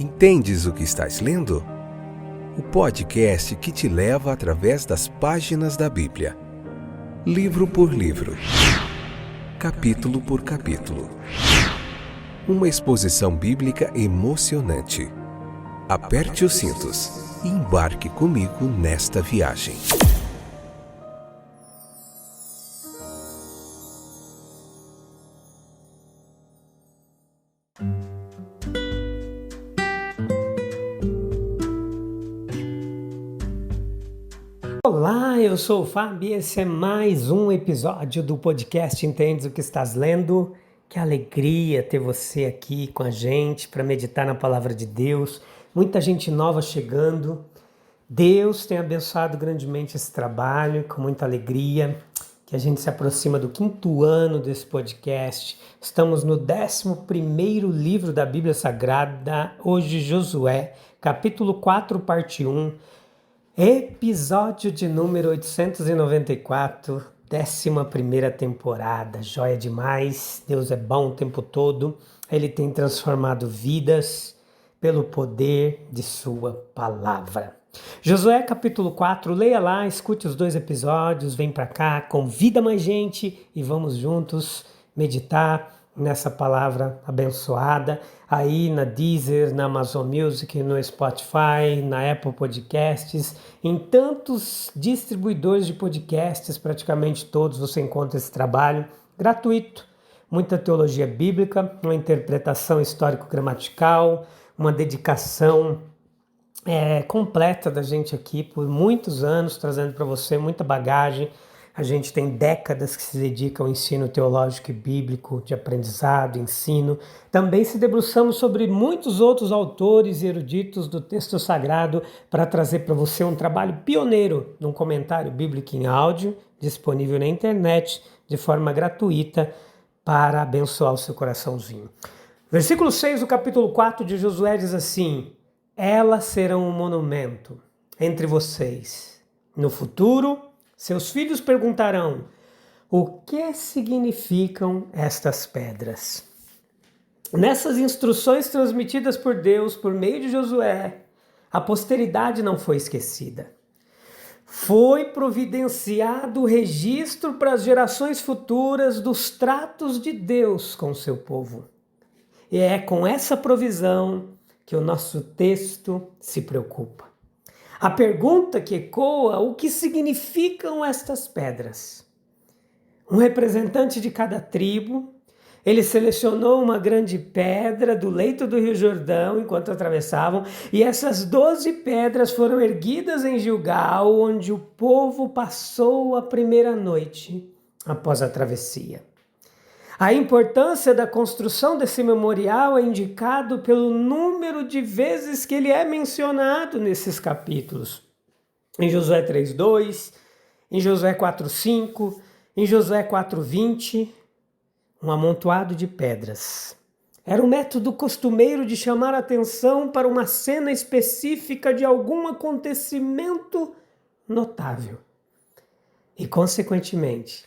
Entendes o que estás lendo? O podcast que te leva através das páginas da Bíblia. Livro por livro. Capítulo por capítulo. Uma exposição bíblica emocionante. Aperte os cintos e embarque comigo nesta viagem. Olá, eu sou o Fábio e esse é mais um episódio do podcast Entendes o que estás lendo. Que alegria ter você aqui com a gente para meditar na palavra de Deus. Muita gente nova chegando. Deus tem abençoado grandemente esse trabalho, com muita alegria, que a gente se aproxima do 5º ano desse podcast. Estamos no 11º livro da Bíblia Sagrada, hoje Josué, capítulo 4, parte 1. Episódio de número 894, 11ª temporada, joia demais, Deus é bom o tempo todo, Ele tem transformado vidas pelo poder de sua palavra. Josué capítulo 4, leia lá, escute os 2 episódios, vem para cá, convida mais gente e vamos juntos meditar nessa palavra abençoada, aí na Deezer, na Amazon Music, no Spotify, na Apple Podcasts, em tantos distribuidores de podcasts, praticamente todos você encontra esse trabalho gratuito, muita teologia bíblica, uma interpretação histórico-gramatical, uma dedicação completa da gente aqui por muitos anos, trazendo para você muita bagagem. A gente tem décadas que se dedica ao ensino teológico e bíblico, de aprendizado, ensino. Também se debruçamos sobre muitos outros autores e eruditos do texto sagrado para trazer para você um trabalho pioneiro num comentário bíblico em áudio, disponível na internet, de forma gratuita, para abençoar o seu coraçãozinho. Versículo 6 do capítulo 4 de Josué diz assim: elas serão um monumento entre vocês. No futuro, seus filhos perguntarão: o que significam estas pedras? Nessas instruções transmitidas por Deus por meio de Josué, a posteridade não foi esquecida. Foi providenciado o registro para as gerações futuras dos tratos de Deus com o seu povo. E é com essa provisão que o nosso texto se preocupa. A pergunta que ecoa: o que significam estas pedras? Um representante de cada tribo, ele selecionou uma grande pedra do leito do Rio Jordão enquanto atravessavam, e essas 12 pedras foram erguidas em Gilgal, onde o povo passou a primeira noite após a travessia. A importância da construção desse memorial é indicado pelo número de vezes que ele é mencionado nesses capítulos. Em Josué 3:2, em Josué 4:5, em Josué 4:20, um amontoado de pedras. Era um método costumeiro de chamar a atenção para uma cena específica de algum acontecimento notável. E, consequentemente,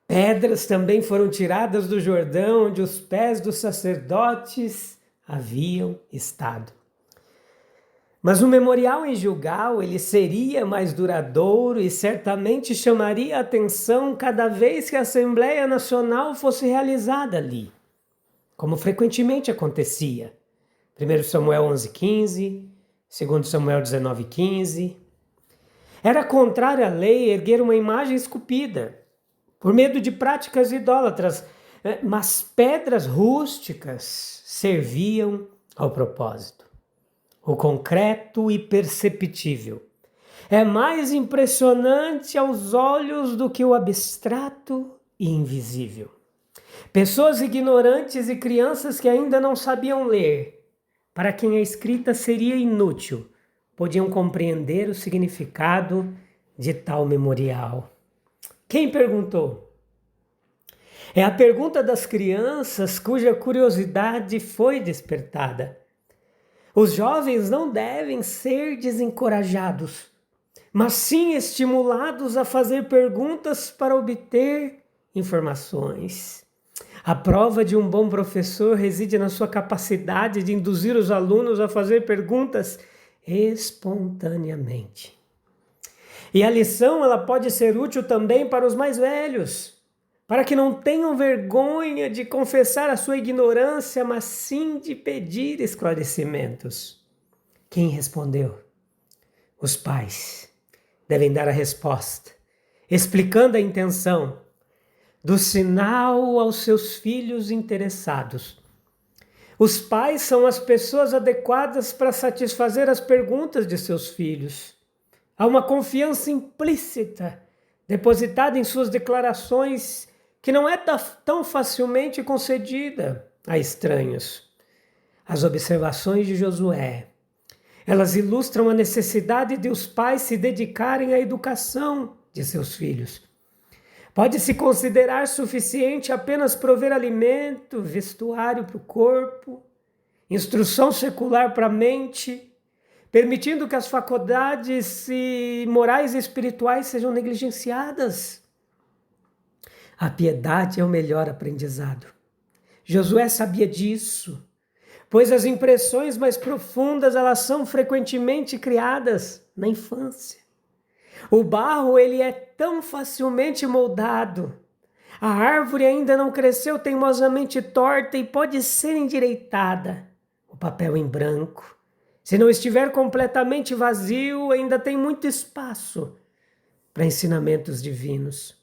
pedras também foram tiradas do Jordão, onde os pés dos sacerdotes haviam estado. Mas o memorial em Gilgal, ele seria mais duradouro e certamente chamaria a atenção cada vez que a Assembleia Nacional fosse realizada ali, como frequentemente acontecia. 1 Samuel 11:15, 2 Samuel 19:15. Era contrário à lei erguer uma imagem esculpida, por medo de práticas idólatras, mas pedras rústicas serviam ao propósito. O concreto e perceptível é mais impressionante aos olhos do que o abstrato e invisível. Pessoas ignorantes e crianças que ainda não sabiam ler, para quem a escrita seria inútil, podiam compreender o significado de tal memorial. Quem perguntou? É a pergunta das crianças cuja curiosidade foi despertada. Os jovens não devem ser desencorajados, mas sim estimulados a fazer perguntas para obter informações. A prova de um bom professor reside na sua capacidade de induzir os alunos a fazer perguntas espontaneamente. E a lição ela pode ser útil também para os mais velhos, para que não tenham vergonha de confessar a sua ignorância, mas sim de pedir esclarecimentos. Quem respondeu? Os pais devem dar a resposta, explicando a intenção do sinal aos seus filhos interessados. Os pais são as pessoas adequadas para satisfazer as perguntas de seus filhos. Há uma confiança implícita depositada em suas declarações que não é tão facilmente concedida a estranhos. As observações de Josué, elas ilustram a necessidade de os pais se dedicarem à educação de seus filhos. Pode-se considerar suficiente apenas prover alimento, vestuário para o corpo, instrução secular para a mente, permitindo que as faculdades morais e espirituais sejam negligenciadas. A piedade é o melhor aprendizado. Josué sabia disso, pois as impressões mais profundas elas são frequentemente criadas na infância. O barro ele é tão facilmente moldado. A árvore ainda não cresceu teimosamente torta e pode ser endireitada. O papel em branco, se não estiver completamente vazio, ainda tem muito espaço para ensinamentos divinos.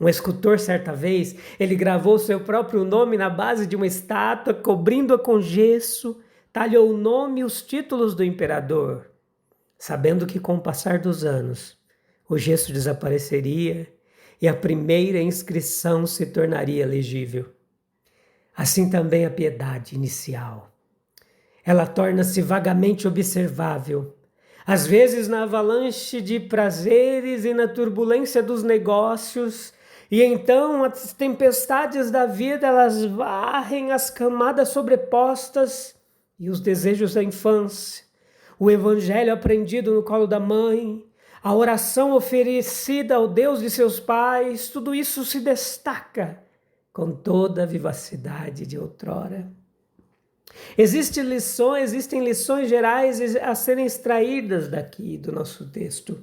Um escultor, certa vez, ele gravou seu próprio nome na base de uma estátua, cobrindo-a com gesso, talhou o nome e os títulos do imperador, sabendo que com o passar dos anos, o gesso desapareceria e a primeira inscrição se tornaria legível. Assim também a piedade inicial. Ela torna-se vagamente observável, às vezes na avalanche de prazeres e na turbulência dos negócios, e então as tempestades da vida elas varrem as camadas sobrepostas e os desejos da infância, o evangelho aprendido no colo da mãe, a oração oferecida ao Deus de seus pais, tudo isso se destaca com toda a vivacidade de outrora. Existem lições gerais a serem extraídas daqui do nosso texto.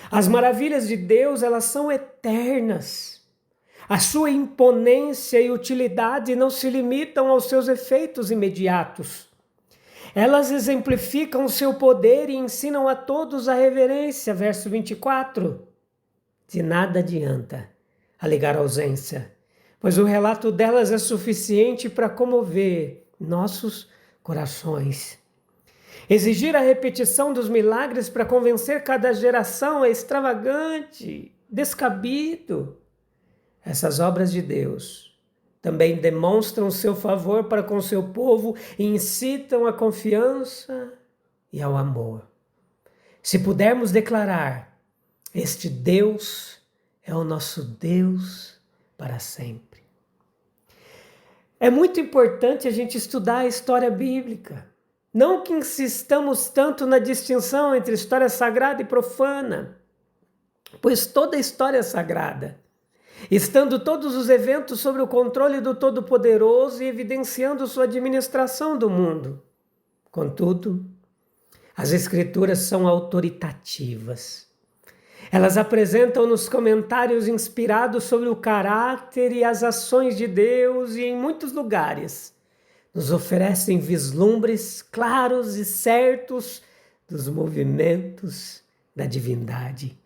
As maravilhas de Deus, elas são eternas. A sua imponência e utilidade não se limitam aos seus efeitos imediatos. Elas exemplificam o seu poder e ensinam a todos a reverência. Verso 24. De nada adianta alegar ausência, pois o relato delas é suficiente para comover nossos corações. Exigir a repetição dos milagres para convencer cada geração é extravagante, descabido. Essas obras de Deus também demonstram seu favor para com seu povo e incitam a confiança e ao amor. Se pudermos declarar, este Deus é o nosso Deus para sempre. É muito importante a gente estudar a história bíblica. Não que insistamos tanto na distinção entre história sagrada e profana, pois toda história é sagrada. Estando todos os eventos sob o controle do Todo-Poderoso e evidenciando sua administração do mundo. Contudo, as Escrituras são autoritativas. Elas apresentam-nos comentários inspirados sobre o caráter e as ações de Deus e, em muitos lugares, nos oferecem vislumbres claros e certos dos movimentos da divindade.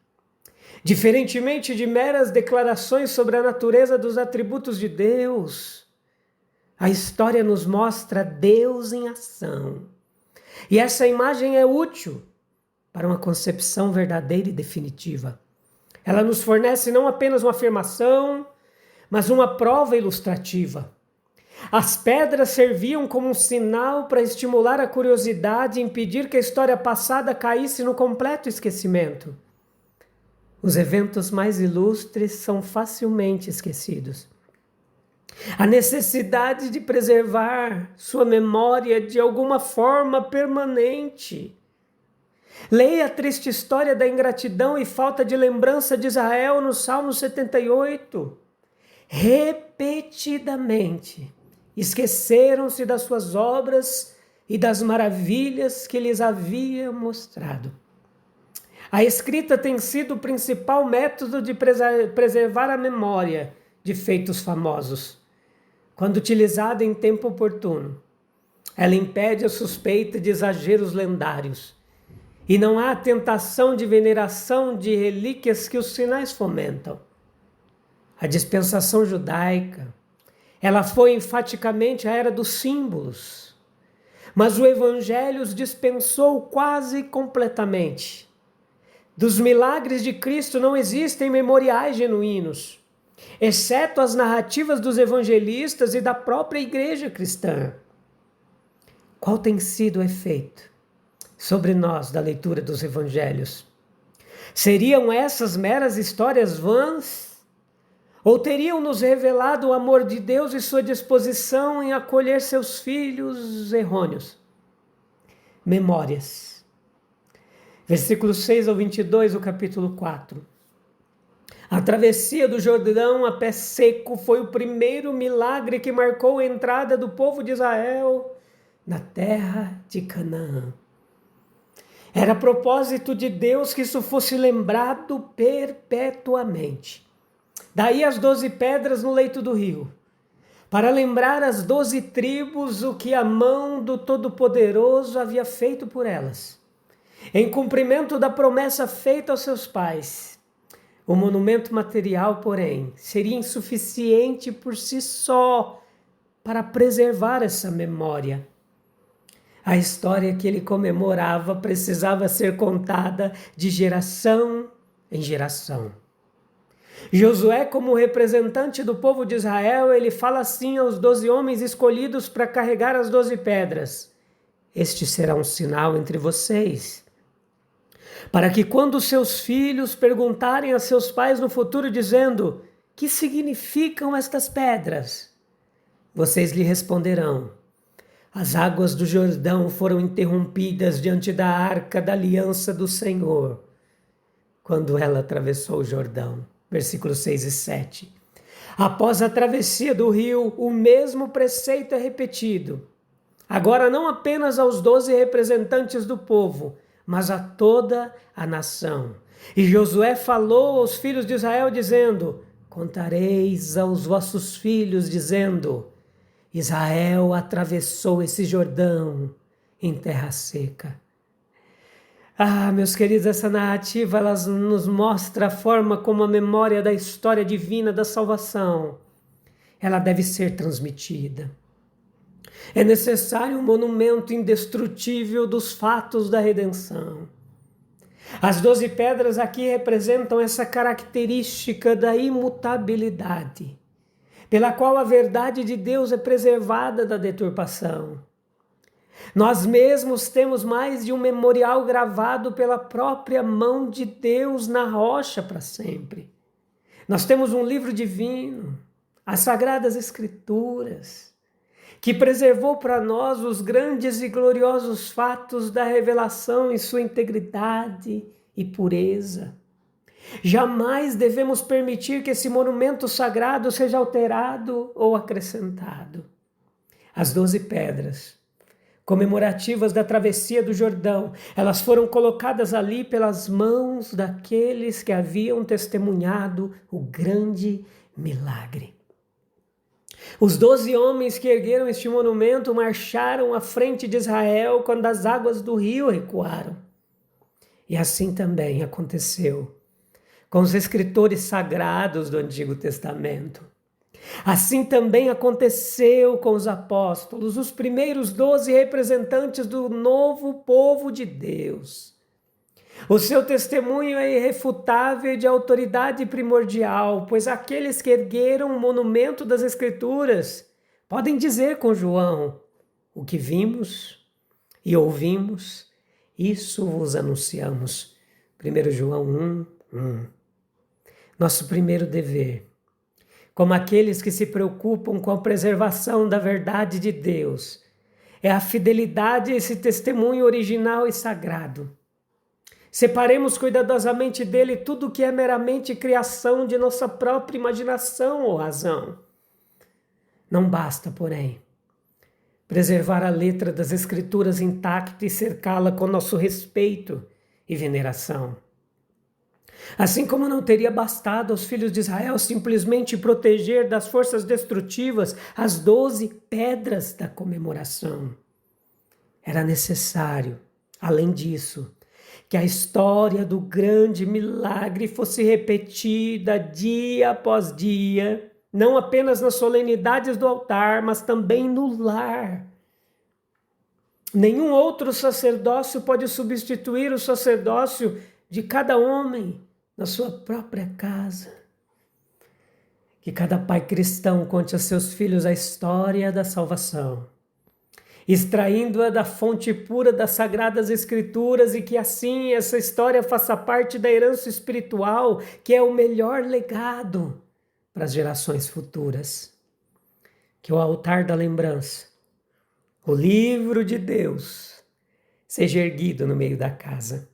Diferentemente de meras declarações sobre a natureza dos atributos de Deus, a história nos mostra Deus em ação. E essa imagem é útil para uma concepção verdadeira e definitiva. Ela nos fornece não apenas uma afirmação, mas uma prova ilustrativa. As pedras serviam como um sinal para estimular a curiosidade e impedir que a história passada caísse no completo esquecimento. Os eventos mais ilustres são facilmente esquecidos. A necessidade de preservar sua memória de alguma forma permanente. Leia a triste história da ingratidão e falta de lembrança de Israel no Salmo 78. repetidamente esqueceram-se das suas obras e das maravilhas que lhes havia mostrado. A escrita tem sido o principal método de preservar a memória de feitos famosos. Quando utilizada em tempo oportuno, ela impede a suspeita de exageros lendários e não há tentação de veneração de relíquias que os sinais fomentam. A dispensação judaica, ela foi enfaticamente a era dos símbolos, mas o Evangelho os dispensou quase completamente. Dos milagres de Cristo não existem memoriais genuínos, exceto as narrativas dos evangelistas e da própria igreja cristã. Qual tem sido o efeito sobre nós da leitura dos evangelhos? Seriam essas meras histórias vãs? Ou teriam nos revelado o amor de Deus e sua disposição em acolher seus filhos errôneos? Memórias. Versículos 6 ao 22 do capítulo 4. A travessia do Jordão a pé seco foi o primeiro milagre que marcou a entrada do povo de Israel na terra de Canaã. Era propósito de Deus que isso fosse lembrado perpetuamente. Daí as 12 pedras no leito do rio, para lembrar as 12 tribos o que a mão do Todo-Poderoso havia feito por elas. Em cumprimento da promessa feita aos seus pais, o monumento material, porém, seria insuficiente por si só para preservar essa memória. A história que ele comemorava precisava ser contada de geração em geração. Josué, como representante do povo de Israel, ele fala assim aos 12 homens escolhidos para carregar as 12 pedras: este será um sinal entre vocês, para que quando seus filhos perguntarem a seus pais no futuro dizendo: que significam estas pedras? Vocês lhe responderão: as águas do Jordão foram interrompidas diante da arca da aliança do Senhor, quando ela atravessou o Jordão. Versículos 6 e 7. Após a travessia do rio, o mesmo preceito é repetido. Agora não apenas aos 12 representantes do povo, mas a toda a nação. E Josué falou aos filhos de Israel, dizendo: contareis aos vossos filhos, dizendo: Israel atravessou esse Jordão em terra seca. Meus queridos, essa narrativa ela nos mostra a forma como a memória da história divina da salvação ela deve ser transmitida. É necessário um monumento indestrutível dos fatos da redenção. As 12 pedras aqui representam essa característica da imutabilidade, pela qual a verdade de Deus é preservada da deturpação. Nós mesmos temos mais de um memorial gravado pela própria mão de Deus na rocha para sempre. Nós temos um livro divino, as Sagradas Escrituras, que preservou para nós os grandes e gloriosos fatos da revelação em sua integridade e pureza. Jamais devemos permitir que esse monumento sagrado seja alterado ou acrescentado. As 12 pedras comemorativas da travessia do Jordão, elas foram colocadas ali pelas mãos daqueles que haviam testemunhado o grande milagre. Os 12 homens que ergueram este monumento marcharam à frente de Israel quando as águas do rio recuaram. E assim também aconteceu com os escritores sagrados do Antigo Testamento. Assim também aconteceu com os apóstolos, os primeiros 12 representantes do novo povo de Deus. O seu testemunho é irrefutável e de autoridade primordial, pois aqueles que ergueram o monumento das Escrituras podem dizer com João: o que vimos e ouvimos, isso vos anunciamos. 1 João 1:1. Nosso primeiro dever, como aqueles que se preocupam com a preservação da verdade de Deus, é a fidelidade a esse testemunho original e sagrado. Separemos cuidadosamente dele tudo que é meramente criação de nossa própria imaginação ou razão. Não basta, porém, preservar a letra das Escrituras intacta e cercá-la com nosso respeito e veneração. Assim como não teria bastado aos filhos de Israel simplesmente proteger das forças destrutivas as 12 pedras da comemoração. Era necessário, além disso, que a história do grande milagre fosse repetida dia após dia, não apenas nas solenidades do altar, mas também no lar. Nenhum outro sacerdócio pode substituir o sacerdócio de cada homem na sua própria casa. Que cada pai cristão conte a seus filhos a história da salvação, extraindo-a da fonte pura das Sagradas Escrituras, e que assim essa história faça parte da herança espiritual, que é o melhor legado para as gerações futuras. Que o altar da lembrança, o livro de Deus, seja erguido no meio da casa.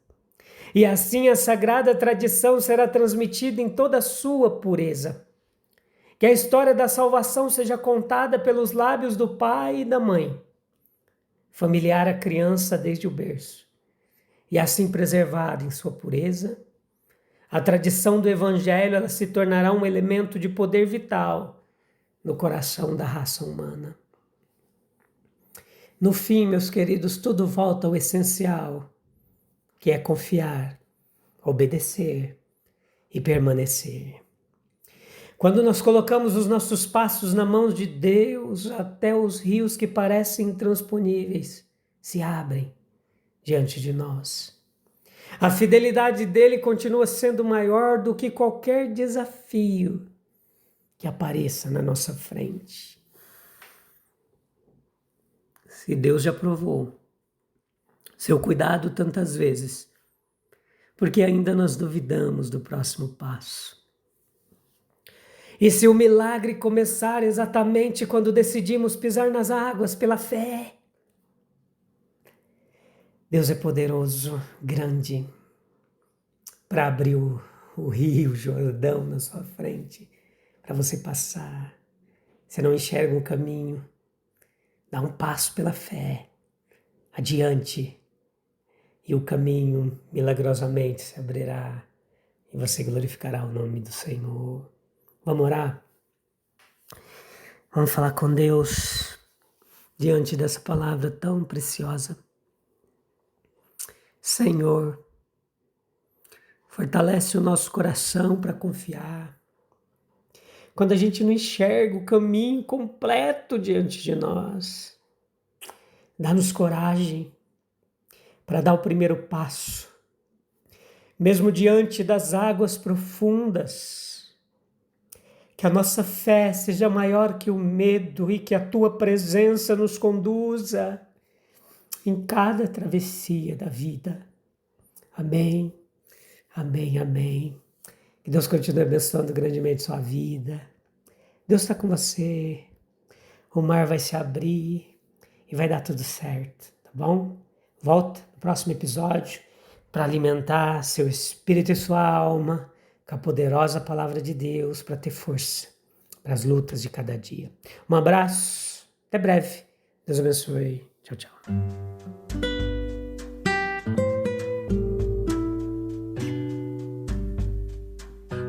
E assim a sagrada tradição será transmitida em toda a sua pureza. Que a história da salvação seja contada pelos lábios do pai e da mãe, familiar à criança desde o berço, e assim preservada em sua pureza, a tradição do Evangelho ela se tornará um elemento de poder vital no coração da raça humana. No fim, meus queridos, tudo volta ao essencial, que é confiar, obedecer e permanecer. Quando nós colocamos os nossos passos na mão de Deus, até os rios que parecem intransponíveis se abrem diante de nós. A fidelidade dele continua sendo maior do que qualquer desafio que apareça na nossa frente. Se Deus já provou seu cuidado tantas vezes, porque ainda nós duvidamos do próximo passo. E se o milagre começar exatamente quando decidimos pisar nas águas pela fé, Deus é poderoso, grande, para abrir o rio Jordão na sua frente, para você passar. Você não enxerga um caminho, dá um passo pela fé, adiante, e o caminho milagrosamente se abrirá e você glorificará o nome do Senhor. Vamos orar? Vamos falar com Deus diante dessa palavra tão preciosa. Senhor, fortalece o nosso coração para confiar. Quando a gente não enxerga o caminho completo diante de nós, dá-nos coragem para dar o primeiro passo, mesmo diante das águas profundas. Que a nossa fé seja maior que o medo e que a tua presença nos conduza em cada travessia da vida. Amém, amém, amém. Que Deus continue abençoando grandemente sua vida. Deus está com você. O mar vai se abrir e vai dar tudo certo, tá bom? Volta no próximo episódio para alimentar seu espírito e sua alma com a poderosa palavra de Deus para ter força para as lutas de cada dia. Um abraço, até breve. Deus abençoe. Tchau, tchau.